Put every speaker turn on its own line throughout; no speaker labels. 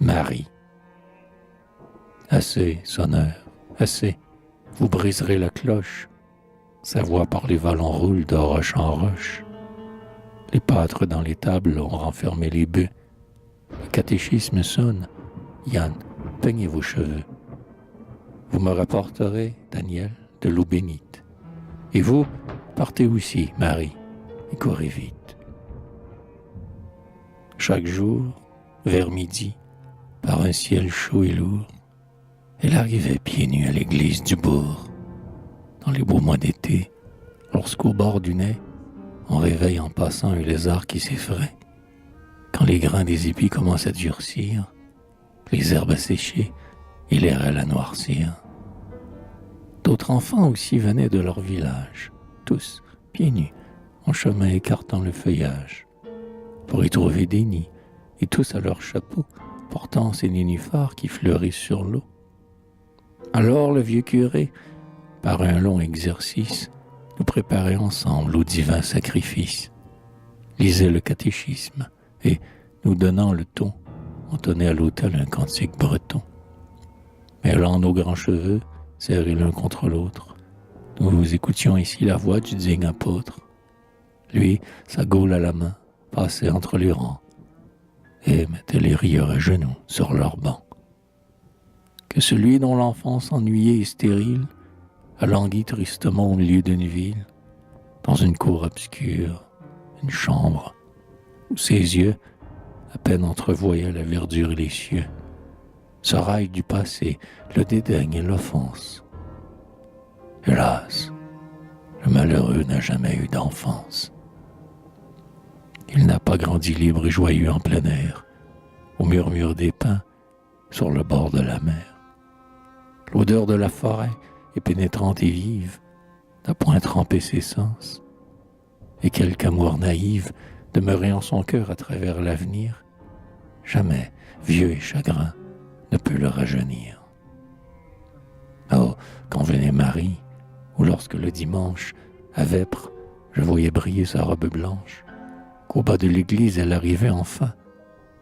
Marie. Assez, sonneur, assez. Vous briserez la cloche. Sa voix par les vallons roule de roche en roche. Les pâtres dans les tables ont renfermé les bœufs. Le catéchisme sonne. Yann, peignez vos cheveux. Vous me rapporterez, Daniel, de l'eau bénite. Et vous, partez aussi, Marie, et courez vite. Chaque jour, vers midi, par un ciel chaud et lourd, elle arrivait pieds nus à l'église du bourg. Dans les beaux mois d'été, lorsqu'au bord du nez, on réveille en passant un lézard qui s'effraie. Quand les grains des épis commencent à durcir, les herbes à sécher et l'air à la noircir. D'autres enfants aussi venaient de leur village, tous, pieds nus, en chemin écartant le feuillage, pour y trouver des nids, et tous à leur chapeau, portant ces nénuphars qui fleurissent sur l'eau. Alors le vieux curé, par un long exercice, nous préparait ensemble au divin sacrifice, lisait le catéchisme, et, nous donnant le ton, entonnait à l'autel un cantique breton. Mêlant nos grands cheveux, serrés l'un contre l'autre, nous écoutions ici la voix du digne apôtre. Lui, sa gaule à la main, passait entre les rangs et mettait les rieurs à genoux sur leurs bancs. Que celui dont l'enfance ennuyée et stérile a langui tristement au milieu d'une ville, dans une cour obscure, une chambre, où ses yeux, à peine entrevoyaient la verdure et les cieux, se raillent du passé, le dédaigne et l'offense. Hélas, le malheureux n'a jamais eu d'enfance. Il n'a pas grandi libre et joyeux en plein air, au murmure des pins, sur le bord de la mer. L'odeur de la forêt est pénétrante et vive, n'a point trempé ses sens, et quelque amour naïve demeuré en son cœur à travers l'avenir, jamais, vieux et chagrin, ne peut le rajeunir. Oh, quand venait Marie, ou lorsque le dimanche, à vêpres, je voyais briller sa robe blanche, qu'au bas de l'église elle arrivait enfin,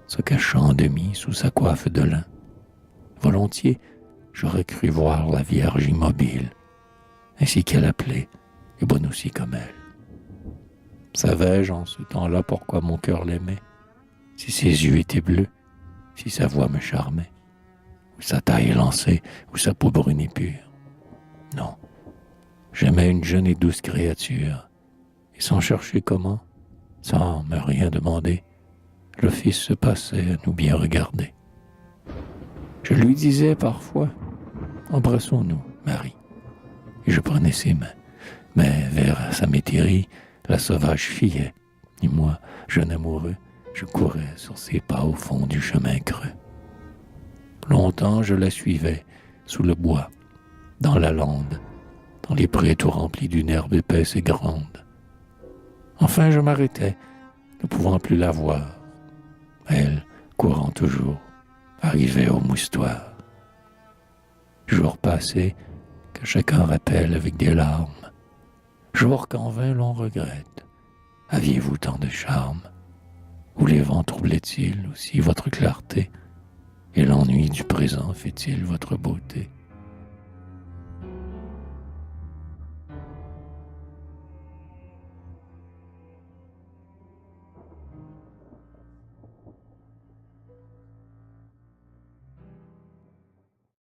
se cachant en demi sous sa coiffe de lin. Volontiers, j'aurais cru voir la Vierge immobile, ainsi qu'elle appelait, et bonne aussi comme elle. Savais-je en ce temps-là pourquoi mon cœur l'aimait, si ses yeux étaient bleus, si sa voix me charmait, ou sa taille élancée, ou sa peau brune et pure? Non, j'aimais une jeune et douce créature, et sans chercher comment, sans me rien demander, l'office se passait à nous bien regarder. Je lui disais parfois, embrassons-nous, Marie, et je prenais ses mains, mais vers sa métairie, la sauvage fillait, et moi, jeune amoureux, je courais sur ses pas au fond du chemin creux. Longtemps je la suivais, sous le bois, dans la lande, dans les prés tout remplis d'une herbe épaisse et grande. Enfin je m'arrêtais, ne pouvant plus la voir. Elle, courant toujours, arrivait au moustoir. Jours passés, que chacun rappelle avec des larmes, jours qu'en vain l'on regrette. Aviez-vous tant de charme? Ou les vents troublaient-ils aussi votre clarté? Et l'ennui du présent fait-il votre beauté?